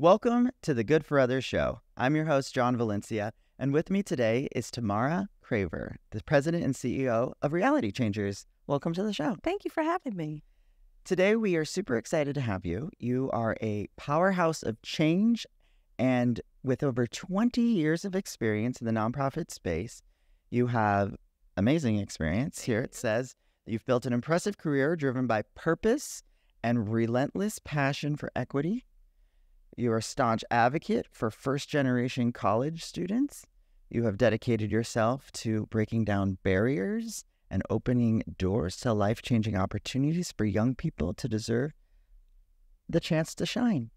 Welcome to the Good for Others show. I'm your host, John Valencia, and with me today is Tamara Craver, the president and CEO of Reality Changers. Welcome to the show. Thank you for having me. Today, we are super excited to have you. You are a powerhouse of change, and with over 20 years of experience in the nonprofit space, you have amazing experience. Here it says that you've built an impressive career driven by purpose and relentless passion for equity. You are a staunch advocate for first-generation college students. You have dedicated yourself to breaking down barriers and opening doors to life-changing opportunities for young people to deserve the chance to shine.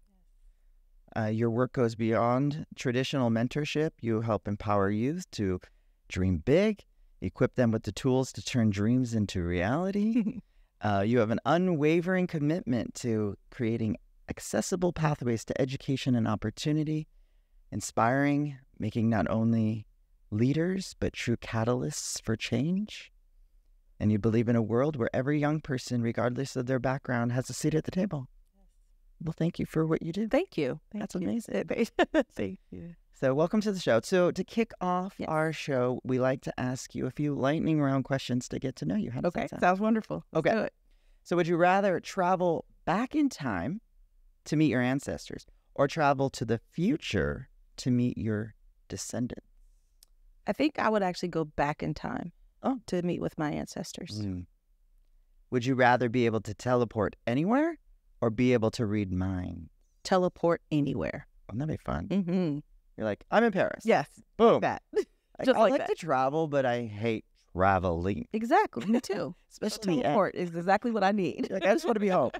Your work goes beyond traditional mentorship. You help empower youth to dream big, equip them with the tools to turn dreams into reality. You have an unwavering commitment to creating accessible pathways to education and opportunity, inspiring, making not only leaders, but true catalysts for change. And you believe in a world where every young person, regardless of their background, has a seat at the table. Well, thank you for what you do. Thank you. That's amazing. Thank you. So welcome to the show. So to kick off our show, we like to ask you a few lightning round questions to get to know you. How does that sound? Sounds wonderful. Let's do it. So would you rather travel back in time to meet your ancestors or travel to the future to meet your descendants? I think I would actually go back in time to meet with my ancestors. Would you rather be able to teleport anywhere or be able to read minds? Teleport anywhere. Oh, that'd be fun. Mm-hmm. You're like, I'm in Paris. Yes. Boom. That. I Just like like that. to travel, but I hate traveling. Exactly. Me too. Especially teleport is exactly what I need. Like, I just want to be home.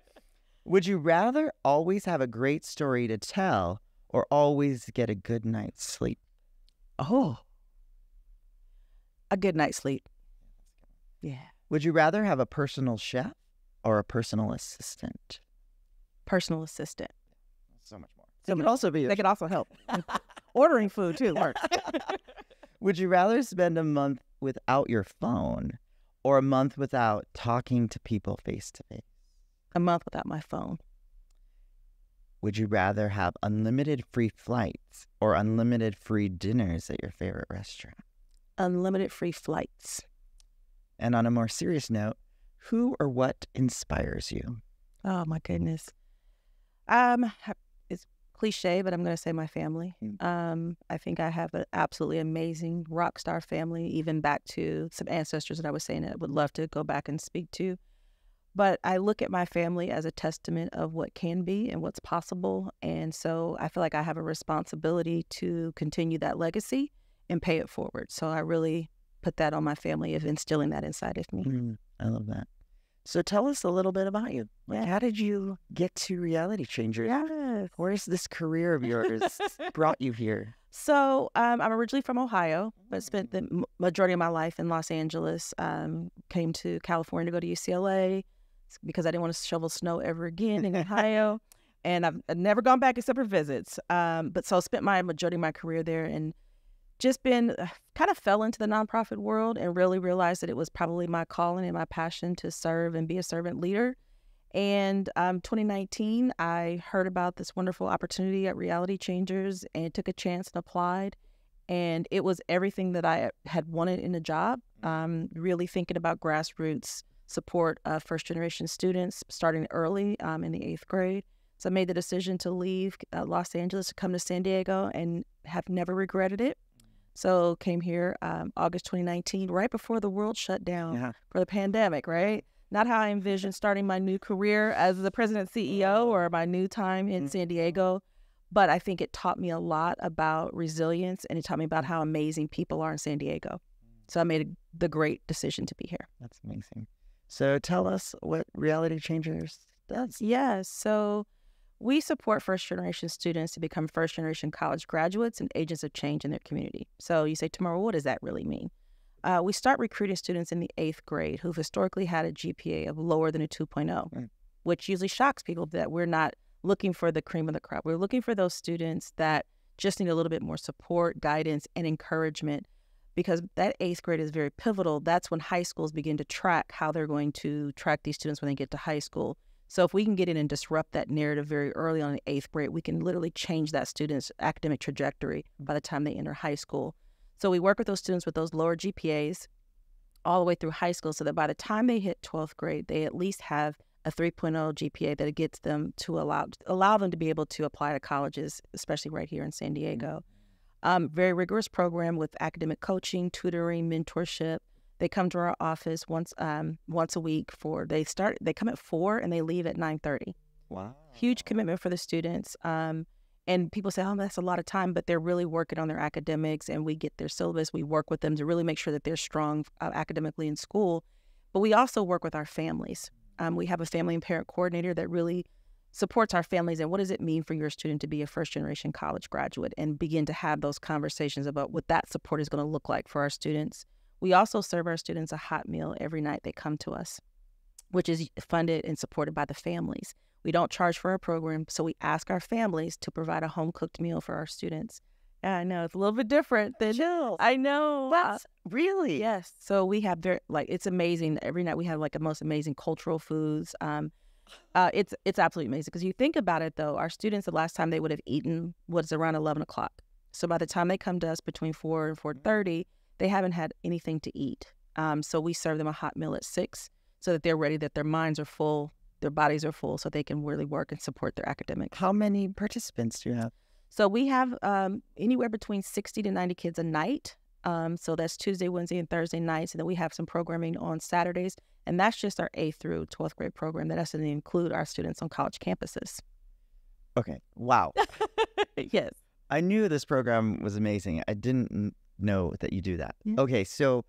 Would you rather always have a great story to tell or always get a good night's sleep? Oh. A good night's sleep. Yeah. Would you rather have a personal chef or a personal assistant? Personal assistant. So much more. They could also be. They could also help. Ordering food too works. Would you rather spend a month without your phone or a month without talking to people face to face? A month without my phone. Would you rather have unlimited free flights or unlimited free dinners at your favorite restaurant? Unlimited free flights. And on a more serious note, who or what inspires you? Oh my goodness. It's cliche, but I'm going to say my family. I think I have an absolutely amazing rock star family, even back to some ancestors that I was saying that I would love to go back and speak to. But I look at my family as a testament of what can be and what's possible. And so I feel like I have a responsibility to continue that legacy and pay it forward. So I really put that on my family of instilling that inside of me. I love that. So tell us a little bit about you. Like, how did you get to Reality Changers? Yes. Where's this career of yours brought you here? So I'm originally from Ohio, but spent the majority of my life in Los Angeles. Came to California to go to UCLA because I didn't want to shovel snow ever again in Ohio. And I've never gone back except for visits. But so I spent my majority of my career there and just been kind of fell into the nonprofit world and really realized that it was probably my calling and my passion to serve and be a servant leader. And 2019, I heard about this wonderful opportunity at Reality Changers and took a chance and applied. And it was everything that I had wanted in a job, really thinking about grassroots support of first-generation students starting early in the 8th grade. So I made the decision to leave Los Angeles to come to San Diego and have never regretted it. So came here August 2019, right before the world shut down for the pandemic, right? Not how I envisioned starting my new career as the president CEO or my new time in San Diego, but I think it taught me a lot about resilience and it taught me about how amazing people are in San Diego. So I made the great decision to be here. That's amazing. So tell us what Reality Changers does. Yes. So we support first-generation students to become first-generation college graduates and agents of change in their community. So you say, Tamara, what does that really mean? We start recruiting students in the 8th grade who've historically had a GPA of lower than a 2.0, which usually shocks people that we're not looking for the cream of the crop. We're looking for those students that just need a little bit more support, guidance, and encouragement because that 8th grade is very pivotal. That's when high schools begin to track how they're going to track these students when they get to high school. So if we can get in and disrupt that narrative very early on in 8th grade, we can literally change that student's academic trajectory by the time they enter high school. So we work with those students with those lower GPAs all the way through high school so that by the time they hit 12th grade, they at least have a 3.0 GPA that gets them to allow them to be able to apply to colleges, especially right here in San Diego. Very rigorous program with academic coaching, tutoring, mentorship. They come to our office once a week they come at 4 and they leave at 9:30. Wow. Huge commitment for the students. And people say, oh, that's a lot of time, but they're really working on their academics, and we get their syllabus. We work with them to really make sure that they're strong academically in school. But we also work with our families. We have a family and parent coordinator that really supports our families and what does it mean for your student to be a first-generation college graduate, and begin to have those conversations about what that support is going to look like for our students. We also serve our students a hot meal every night they come to us, which is funded and supported by the families. We don't charge for our program, so we ask our families to provide a home-cooked meal for our students. Yeah, I know, it's a little bit different than... Chills. I know. That's really? Yes. So we have, it's amazing. Every night we have, the most amazing cultural foods. It's absolutely amazing because you think about it, though, our students, the last time they would have eaten was around 11 o'clock. So by the time they come to us between 4 and 4:30, they haven't had anything to eat. So we serve them a hot meal at 6 so that they're ready, that their minds are full, their bodies are full, so they can really work and support their academics. How many participants do you have? So we have anywhere between 60 to 90 kids a night. So that's Tuesday, Wednesday, and Thursday nights. And then we have some programming on Saturdays. And that's just our 8th through 12th grade program. That doesn't include our students on college campuses. Okay. Wow. Yes. I knew this program was amazing. I didn't know that you do that. Yeah. Okay. So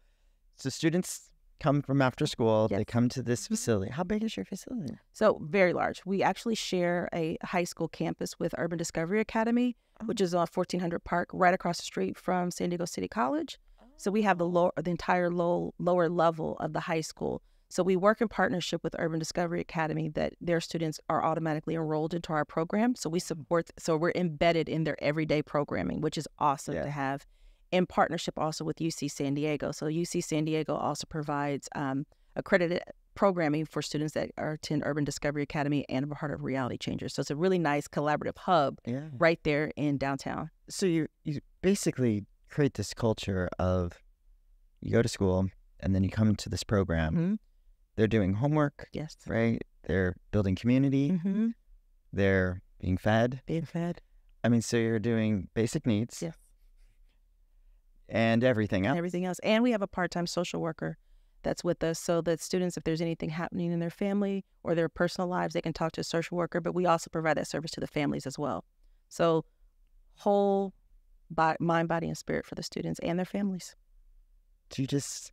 students come from after school. Yes. They come to this facility. How big is your facility? So very large. We actually share a high school campus with Urban Discovery Academy, which is on 1400 Park, right across the street from San Diego City College. So we have the entire lower level of the high school. So we work in partnership with Urban Discovery Academy that their students are automatically enrolled into our program. So we're embedded in their everyday programming, which is awesome to have, in partnership also with UC San Diego. So UC San Diego also provides accredited programming for students that attend Urban Discovery Academy and are part of Reality Changers. So it's a really nice collaborative hub right there in downtown. So you basically create this culture of you go to school and then you come to this program. Mm-hmm. They're doing homework. Yes. Right? They're building community. Mm-hmm. They're being fed. I mean, so you're doing basic needs. Yes. And everything else. And we have a part-time social worker that's with us so that students, if there's anything happening in their family or their personal lives, they can talk to a social worker, but we also provide that service to the families as well. So whole mind, body, and spirit for the students and their families. Do you just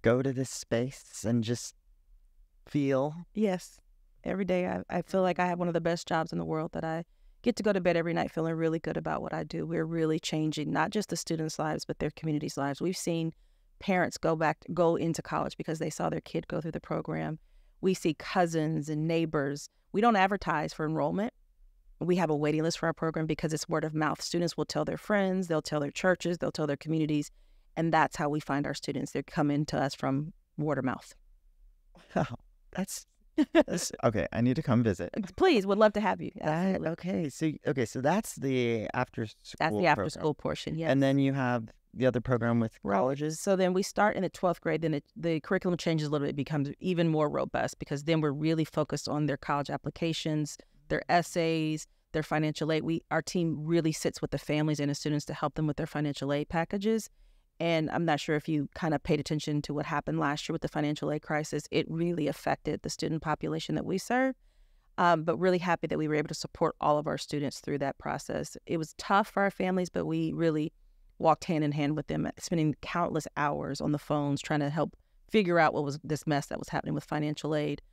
go to this space and just feel? Yes. Every day I feel like I have one of the best jobs in the world, that I get to go to bed every night feeling really good about what I do. We're really changing not just the students' lives, but their communities' lives. We've seen parents go into college because they saw their kid go through the program. We see cousins and neighbors. We don't advertise for enrollment. We have a waiting list for our program because it's word of mouth. Students will tell their friends, they'll tell their churches, they'll tell their communities, and that's how we find our students. They're coming to us from word of mouth. Wow, that's okay. I need to come visit. Please, would love to have you. Okay, so that's the after school. That's the after school portion. Yes, and then you have the other program with colleges. So then we start in the 12th grade. Then the curriculum changes a little bit. It becomes even more robust because then we're really focused on their college applications, their essays, their financial aid. Our team really sits with the families and the students to help them with their financial aid packages. And I'm not sure if you kind of paid attention to what happened last year with the financial aid crisis. It really affected the student population that we serve, but really happy that we were able to support all of our students through that process. It was tough for our families, but we really walked hand in hand with them, spending countless hours on the phones trying to help figure out what was this mess that was happening with financial aid.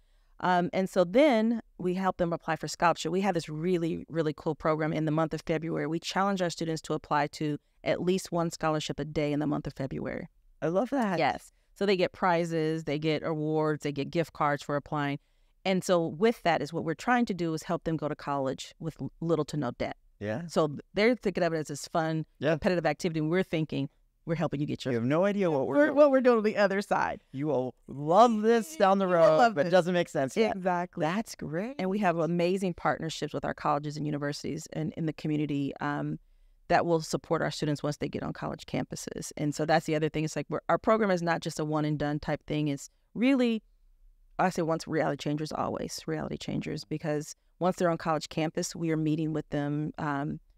And so then we help them apply for scholarship. We have this really, really cool program in the month of February. We challenge our students to apply to at least one scholarship a day in the month of February. I love that. Yes. So they get prizes, they get awards, they get gift cards for applying. And so with that is what we're trying to do is help them go to college with little to no debt. Yeah. So they're thinking of it as this fun, competitive activity. And we're thinking we're helping you get your. You have no idea what we're doing. What we're doing on the other side. You will love this down the road, but it doesn't make sense yet. Exactly. That's great. And we have amazing partnerships with our colleges and universities and in the community that will support our students once they get on college campuses. And so that's the other thing. It's like our program is not just a one and done type thing. It's really, I say once reality changers, always reality changers, because once they're on college campus, we are meeting with them,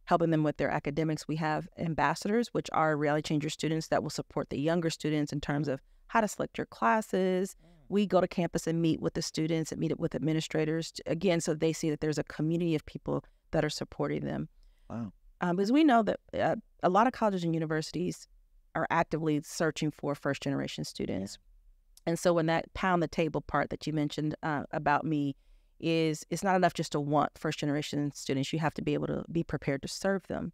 helping them with their academics. We have ambassadors, which are reality changer students that will support the younger students in terms of how to select your classes. We go to campus and meet with the students and meet with administrators, again, so they see that there's a community of people that are supporting them. Wow. Because we know that a lot of colleges and universities are actively searching for first-generation students. And so when that pound the table part that you mentioned about me is, it's not enough just to want first-generation students. You have to be able to be prepared to serve them.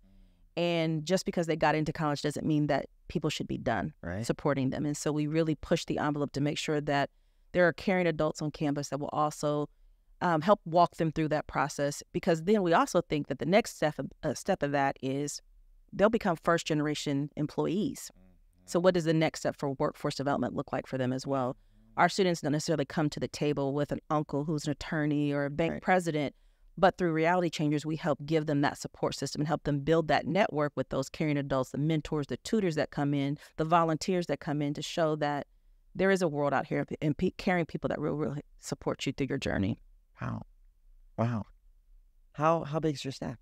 And just because they got into college doesn't mean that people should be done supporting them. And so we really push the envelope to make sure that there are caring adults on campus that will also help walk them through that process, because then we also think that the next step of that is they'll become first-generation employees. So what does the next step for workforce development look like for them as well? Our students don't necessarily come to the table with an uncle who's an attorney or a bank president, but through Reality Changers, we help give them that support system and help them build that network with those caring adults, the mentors, the tutors that come in, the volunteers that come in to show that there is a world out here and caring people that will really support you through your journey. Wow. How big is your staff?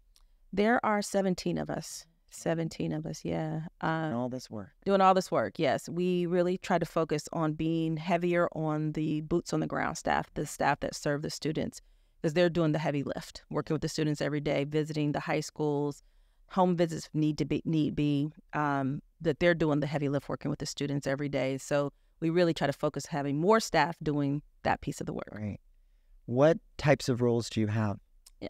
There are 17 of us. 17 of us, yeah. Doing all this work. Doing all this work, yes. We really try to focus on being heavier on the boots on the ground staff, the staff that serve the students, because they're doing the heavy lift, working with the students every day, visiting the high schools, home visits need be, that they're doing the heavy lift, working with the students every day. So we really try to focus having more staff doing that piece of the work. Right. What types of roles do you have?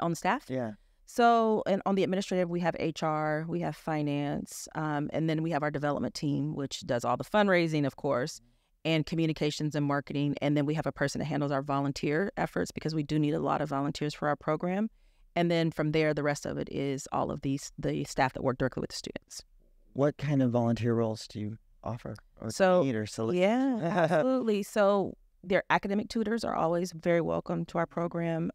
On the staff? Yeah. So and on the administrative, we have HR, we have finance, and then we have our development team, which does all the fundraising, of course, and communications and marketing. And then we have a person that handles our volunteer efforts, because we do need a lot of volunteers for our program. And then from there, the rest of it is all of the staff that work directly with the students. What kind of volunteer roles do you offer or need or solicit? Yeah, absolutely. So their academic tutors are always very welcome to our program.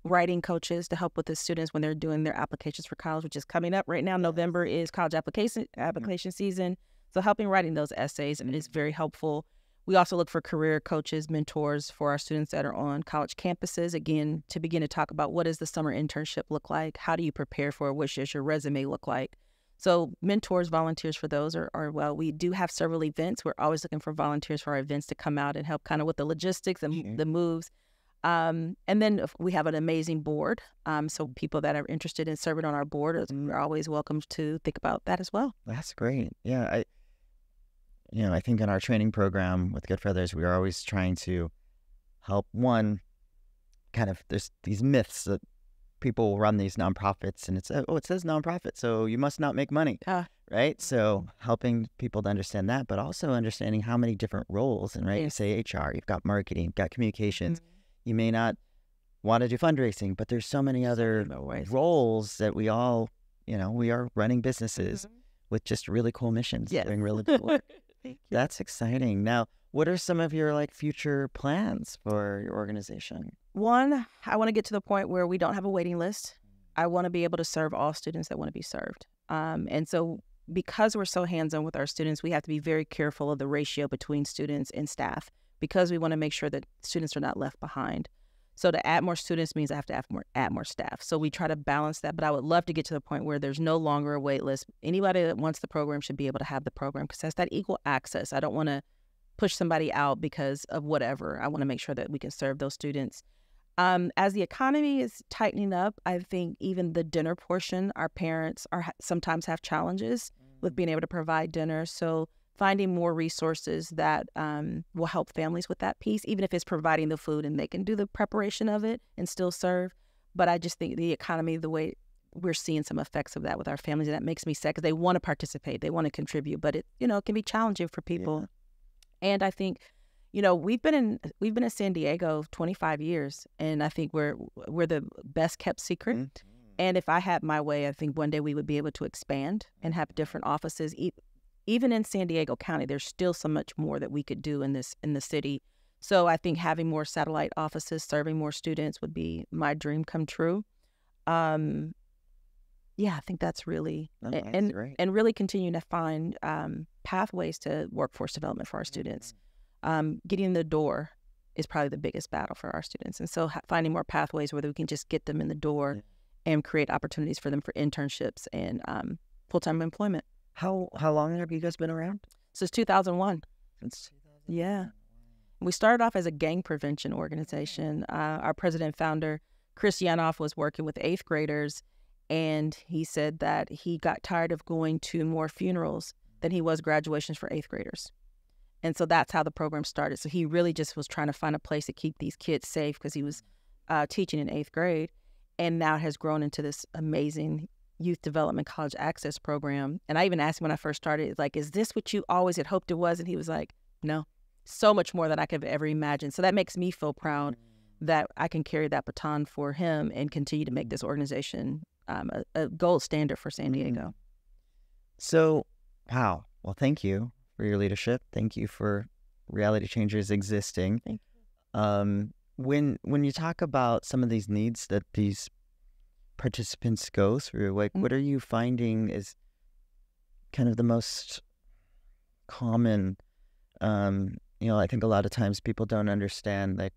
Writing coaches to help with the students when they're doing their applications for college, which is coming up right now. November is college application season. So helping writing those essays, and it is very helpful. We also look for career coaches, mentors for our students that are on college campuses, again, to begin to talk about what does the summer internship look like? How do you prepare for it? What does your resume look like? So mentors, volunteers for those are well, we do have several events. We're always looking for volunteers for our events to come out and help kind of with the logistics and the moves. And then we have an amazing board. So people that are interested in serving on our board are always welcome to think about that as well. That's great. Yeah. I think in our training program with Good Feathers, we are always trying to help there's these myths that people run these nonprofits and it says nonprofit, so you must not make money. Right. So helping people to understand that, but also understanding how many different roles, and you say HR, you've got marketing, you've got communications. You may not want to do fundraising, but there's so many other roles that we all, we are running businesses with just really cool missions, doing really cool work. That's exciting. Now, what are some of your future plans for your organization? One, I want to get to the point where we don't have a waiting list. I want to be able to serve all students that want to be served. And so because we're so hands-on with our students, we have to be very careful of the ratio between students and staff, because we want to make sure that students are not left behind. So to add more students means I have to add more staff. So we try to balance that, but I would love to get to the point where there's no longer a wait list. Anybody that wants the program should be able to have the program, because that's that equal access. I don't want to push somebody out because of whatever. I want to make sure that we can serve those students. As the economy is tightening up, I think even the dinner portion, our parents sometimes have challenges with being able to provide dinner. So finding more resources that will help families with that piece, even if it's providing the food and they can do the preparation of it and still serve. But I just think the economy, the way we're seeing some effects of that with our families, and that makes me sad, because they want to participate, they want to contribute, but it can be challenging for people. And I think, we've been in San Diego 25 years, and I think we're the best kept secret. And if I had my way, I think one day we would be able to expand and have different offices, even in San Diego County, there's still so much more that we could do in the city. So I think having more satellite offices serving more students would be my dream come true. Yeah, I think that's really and really continuing to find pathways to workforce development for our students. Getting in the door is probably the biggest battle for our students, and so finding more pathways where we can just get them in the door and create opportunities for them for internships and full-time employment. How long have you guys been around? Since 2001. Since 2001. Yeah. We started off as a gang prevention organization. Our president and founder, Chris Yanoff, was working with 8th graders, and he said that he got tired of going to more funerals than he was graduations for 8th graders. And so that's how the program started. So he really just was trying to find a place to keep these kids safe because he was teaching in 8th grade, and now it has grown into this amazing youth development college access program. And I even asked him when I first started, like, is this what you always had hoped it was? And he was like, no. So much more than I could have ever imagined. So that makes me feel proud that I can carry that baton for him and continue to make this organization a gold standard for San Diego. So, wow. Well, thank you for your leadership. Thank you for Reality Changers existing. Thank you. When you talk about some of these needs that these participants go through, like what are you finding is kind of the most common? I think a lot of times people don't understand like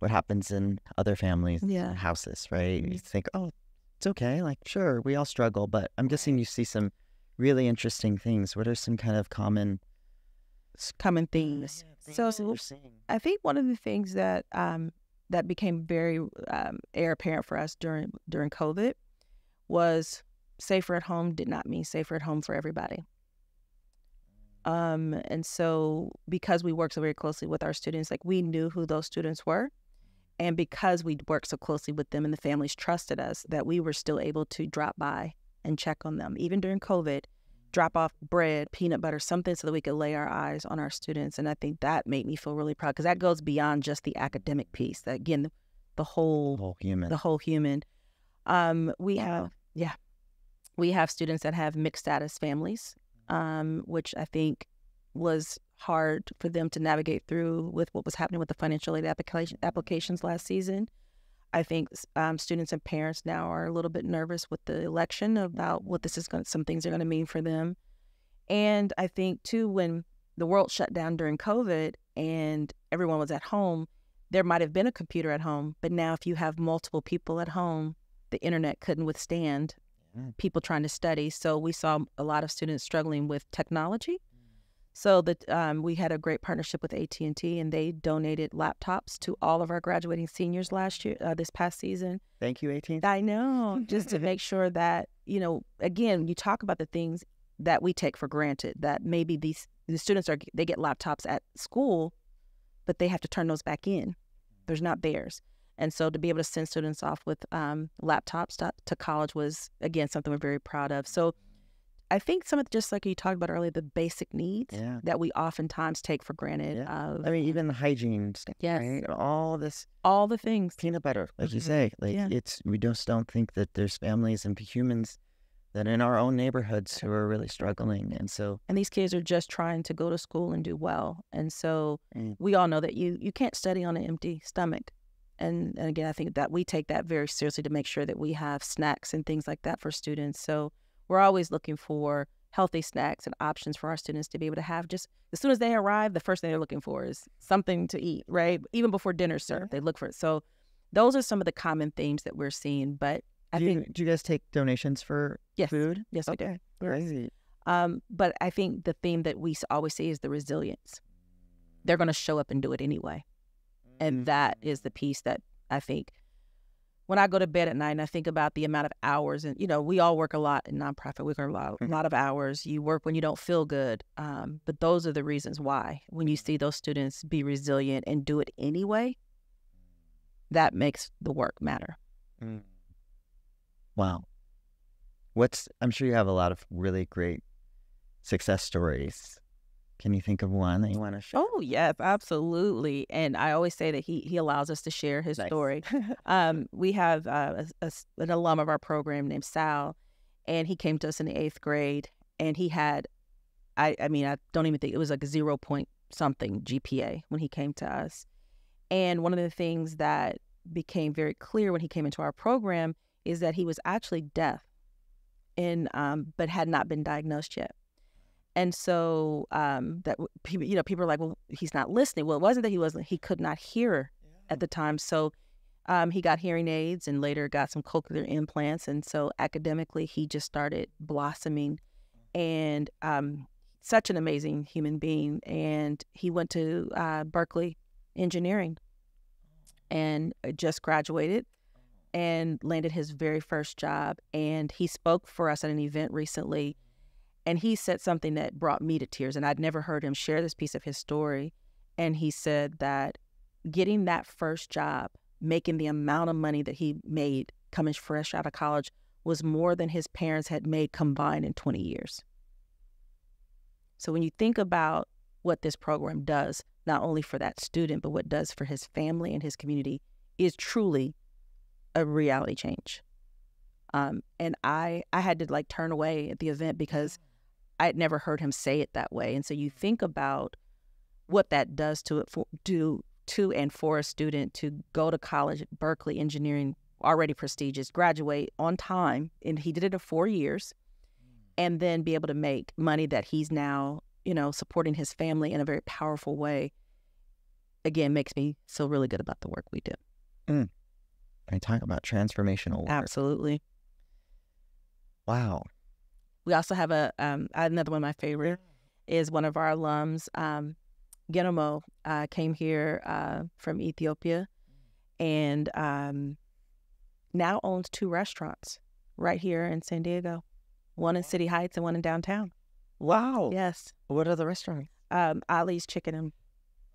what happens in other families' houses, right? You think, oh, it's okay. Like, sure, we all struggle, but I'm guessing you see some really interesting things. What are some kind of common themes? So I think one of the things that that became very heir apparent for us during COVID was safer at home did not mean safer at home for everybody. And so because we worked so very closely with our students, like we knew who those students were. And because we worked so closely with them and the families trusted us, that we were still able to drop by and check on them. Even during COVID, drop off bread, peanut butter, something so that we could lay our eyes on our students. And I think that made me feel really proud because that goes beyond just the academic piece. That again, the whole human. We have students that have mixed status families. Which I think was hard for them to navigate through with what was happening with the financial aid applications last season. I think students and parents now are a little bit nervous with the election about what some things are going to mean for them. And I think too, when the world shut down during COVID and everyone was at home, there might have been a computer at home, but now if you have multiple people at home, the internet couldn't withstand people trying to study. So we saw a lot of students struggling with technology. So that we had a great partnership with AT&T, and they donated laptops to all of our graduating seniors this past season. Thank you, AT&T. I know, just to make sure that, again, you talk about the things that we take for granted, that maybe the students they get laptops at school, but they have to turn those back in. There's not theirs. And so to be able to send students off with laptops to college was, again, something we're very proud of. So I think some of, just like you talked about earlier, the basic needs that we oftentimes take for granted. I mean, even the hygiene stuff, right? All the things. Peanut butter, like you say. We just don't think that there's families and humans that in our own neighborhoods who are really struggling. And these kids are just trying to go to school and do well. And so we all know that you can't study on an empty stomach. And again, I think that we take that very seriously to make sure that we have snacks and things like that for students. So we're always looking for healthy snacks and options for our students to be able to have. Just as soon as they arrive, the first thing they're looking for is something to eat, right? Even before dinner's served, they look for it. So those are some of the common themes that we're seeing. But do you guys take donations for food? Yes, we do. Crazy. But I think the theme that we always see is the resilience. They're going to show up and do it anyway. And that is the piece that I think when I go to bed at night and I think about the amount of hours, and, we all work a lot in nonprofit. We work a lot of hours. You work when you don't feel good. But those are the reasons why. When you see those students be resilient and do it anyway, that makes the work matter. Wow. I'm sure you have a lot of really great success stories. Can you think of one that you want to share? Oh, yes, absolutely. And I always say that he allows us to share his story. We have an alum of our program named Sal, and he came to us in the 8th grade, and he had I mean, I don't even think it was like a 0 point something GPA when he came to us. And one of the things that became very clear when he came into our program is that he was actually deaf and but had not been diagnosed yet. And so people are like, well, he's not listening. Well, it wasn't that he could not hear at the time. So he got hearing aids and later got some cochlear implants. And so academically, he just started blossoming, and such an amazing human being. And he went to Berkeley Engineering and just graduated and landed his very first job. And he spoke for us at an event recently. And he said something that brought me to tears. And I'd never heard him share this piece of his story. And he said that getting that first job, making the amount of money that he made coming fresh out of college, was more than his parents had made combined in 20 years. So when you think about what this program does, not only for that student, but what it does for his family and his community, is truly a reality change. And I had to like turn away at the event because I had never heard him say it that way. And so you think about what that does to and for a student to go to college at Berkeley Engineering, already prestigious, graduate on time, and he did it in 4 years, and then be able to make money that he's now, supporting his family in a very powerful way. Again, makes me feel really good about the work we do. I talk about transformational work. Absolutely. Wow. We also have another one of my favorite is one of our alums, Genomo, came here from Ethiopia, and now owns 2 restaurants right here in San Diego, one in City Heights and one in downtown. Wow. Yes. What are the restaurants? Ali's Chicken and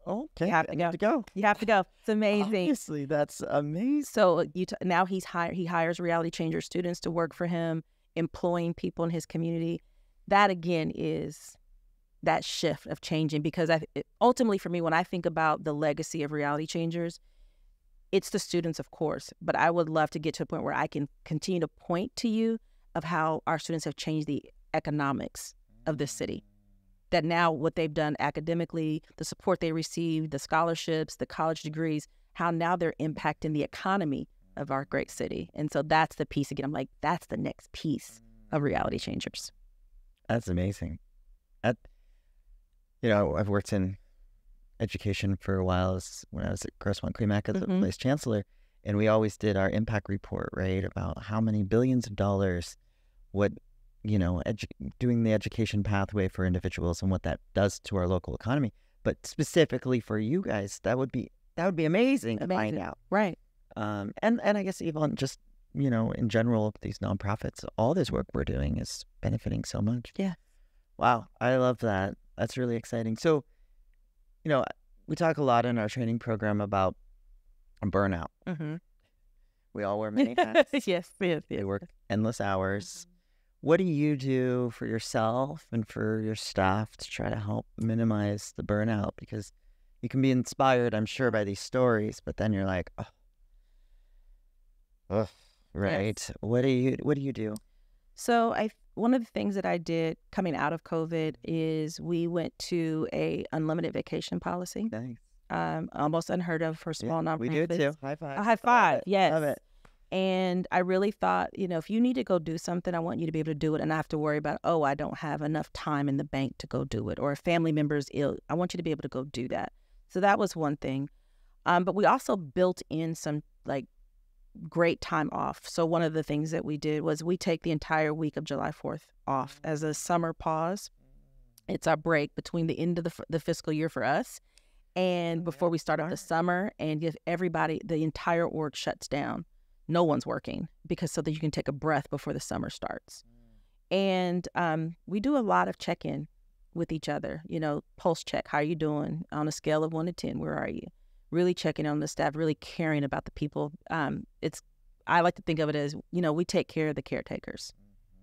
Okay. You have to go. You have to go. It's amazing. Obviously, that's amazing. So now he hires reality changer students to work for him, employing people in his community. That again is that shift of changing, because ultimately for me, when I think about the legacy of reality changers, it's the students, of course, but I would love to get to a point where I can continue to point to you of how our students have changed the economics of this city. That now what they've done academically, the support they received, the scholarships, the college degrees, how now they're impacting the economy of our great city. And so that's the piece again. I'm like, that's the next piece of reality changers. That's amazing. I've worked in education for a while when I was at Grossmont Climac as the vice chancellor, and we always did our impact report, right, about how many billions of dollars, doing the education pathway for individuals and what that does to our local economy. But specifically for you guys, that would be amazing to find out. Right. And I guess even just, in general, these nonprofits, all this work we're doing is benefiting so much. Yeah. Wow. I love that. That's really exciting. So, we talk a lot in our training program about burnout. Mm-hmm. We all wear many hats. Yes. We work endless hours. What do you do for yourself and for your staff to try to help minimize the burnout? Because you can be inspired, I'm sure, by these stories, but then you're like, right? Yes. What do you do? So one of the things that I did coming out of COVID is we went to a unlimited vacation policy. Nice. Almost unheard of for small nonprofits. We do too. High five. A high five. Yes. Love it. And I really thought, if you need to go do something, I want you to be able to do it and not have to worry about, I don't have enough time in the bank to go do it, or a family member is ill. I want you to be able to go do that. So that was one thing. But we also built in some great time off. So one of the things that we did was we take the entire week of July 4th off as a summer pause. It's our break between the end of the fiscal year for us and before we start out the summer, and give everybody, the entire org shuts down. No one's working so that you can take a breath before the summer starts. And we do a lot of check-in with each other, pulse check. How are you doing on a scale of 1 to 10? Where are you? Really checking on the staff, really caring about the people. I like to think of it as, we take care of the caretakers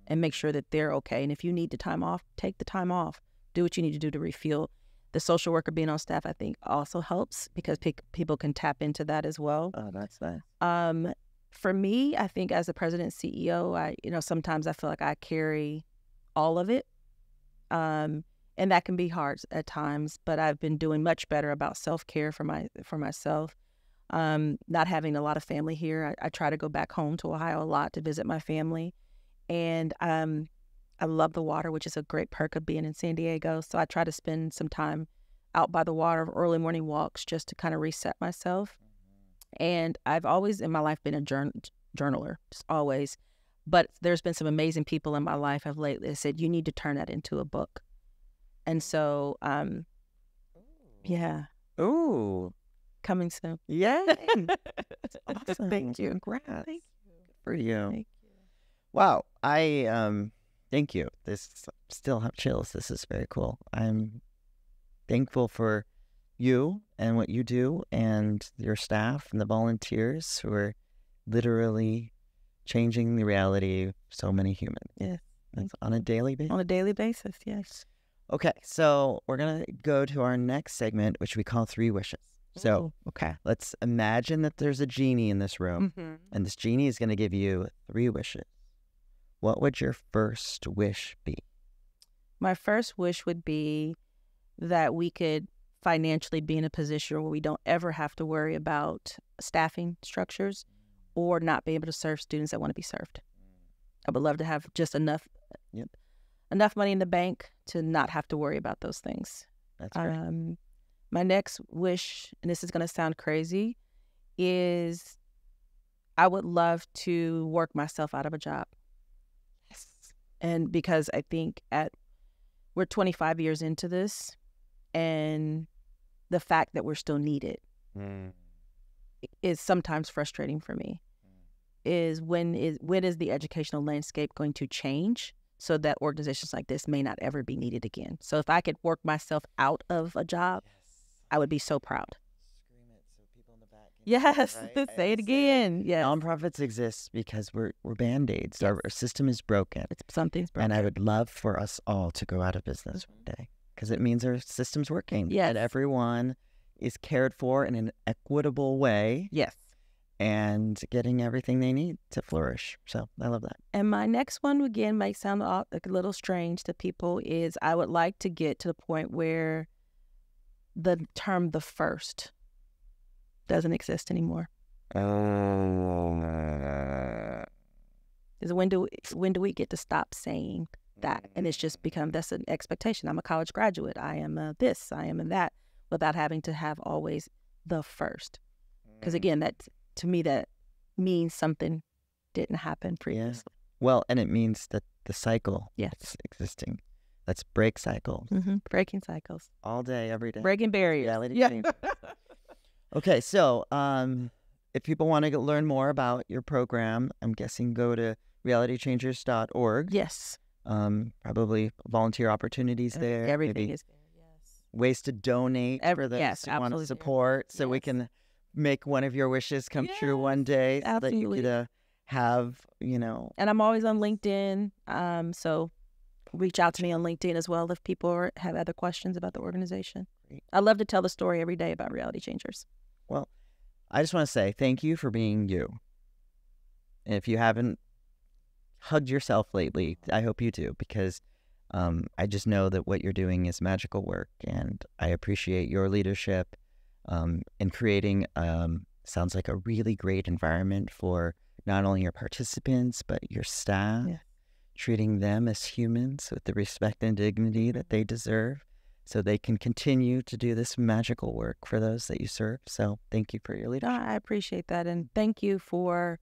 and make sure that they're okay. And if you need the time off, take the time off. Do what you need to do to refuel. The social worker being on staff, I think, also helps because people can tap into that as well. Oh, that's nice. For me, I think as the president and CEO, sometimes I feel like I carry all of it. And And that can be hard at times, but I've been doing much better about self-care for myself. Not having a lot of family here. I try to go back home to Ohio a lot to visit my family. And I love the water, which is a great perk of being in San Diego. So I try to spend some time out by the water, early morning walks, just to kind of reset myself. And I've always in my life been a journaler, just always. But there's been some amazing people in my life of lately that said, you need to turn that into a book. And so, yeah. Ooh. Coming soon. Yay. That's awesome. Thank you. Congrats. Thank you. Good for you. Thank you. Wow. Thank you. This still have chills. This is very cool. I'm thankful for you and what you do and your staff and the volunteers who are literally changing the reality of so many humans. Yes. That's on a daily basis. On a daily basis, yes. Okay, so we're going to go to our next segment, which we call 3 wishes. So, okay, let's imagine that there's a genie in this room, and this genie is going to give you 3 wishes. What would your first wish be? My first wish would be that we could financially be in a position where we don't ever have to worry about staffing structures or not be able to serve students that want to be served. I would love to have just enough money in the bank to not have to worry about those things. That's great. My next wish, and this is going to sound crazy, is I would love to work myself out of a job. Yes. And because I think we're 25 years into this, and the fact that we're still needed is sometimes frustrating for me. Is when is the educational landscape going to change so that organizations like this may not ever be needed again? So if I could work myself out of a job, I would be so proud. Scream it so people in the back can Yes, hear, right? say it again. Yes. Nonprofits exist because we're Band-Aids. Our system is broken. Something's broken. And I would love for us all to go out of business one day because it means our system's working. Yes. And everyone is cared for in an equitable way. Yes. And getting everything they need to flourish. So I love that. And my next one, again, might sound like a little strange to people, is I would like to get to the point where the term "the first" doesn't exist anymore. Is when do we get to stop saying that, and it's just become that's an expectation. I'm a college graduate. I am a this. I am a that, without having to have always the first. Because again, to me, that means something didn't happen previously. Yeah. Well, and it means that the cycle Yes. is existing. Let's break cycles. Breaking cycles. All day, every day. Breaking barriers. Reality change. Okay, so if people want to learn more about your program, I'm guessing go to realitychangers.org. Yes. Probably volunteer opportunities there. Everything maybe is there. Yes. ways to donate for those yes, who want to absolutely. support, so we Yes. can make one of your wishes come true one day, so that you absolutely. could have, And I'm always on LinkedIn. So reach out to me on LinkedIn as well if people have other questions about the organization. Great. I love to tell the story every day about Reality Changers. Well, I just want to say thank you for being you. And if you haven't hugged yourself lately, I hope you do, because I just know that what you're doing is magical work, and I appreciate your leadership in creating sounds like a really great environment for not only your participants, but your staff, treating them as humans with the respect and dignity that they deserve, so they can continue to do this magical work for those that you serve. So thank you for your leadership. I appreciate that. And thank you for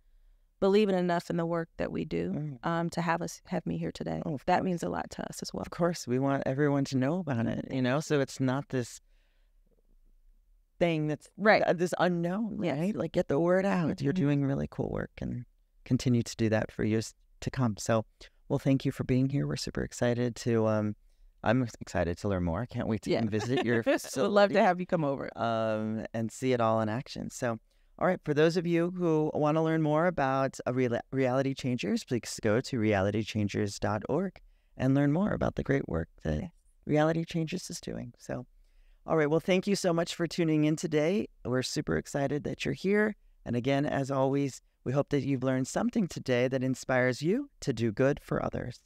believing enough in the work that we do to have me here today. That means a lot to us as well. Of course, we want everyone to know about it, so it's not this thing that's this unknown, right? Like, get the word out. You're doing really cool work, and continue to do that for years to come. So, well, thank you for being here. We're super excited to, I'm excited to learn more. I can't wait to come visit your facility. Would love to have you come over. And see it all in action. So, all right, for those of you who want to learn more about Reality Changers, please go to realitychangers.org and learn more about the great work that Reality Changers is doing. So, all right, well, thank you so much for tuning in today. We're super excited that you're here. And again, as always, we hope that you've learned something today that inspires you to do good for others.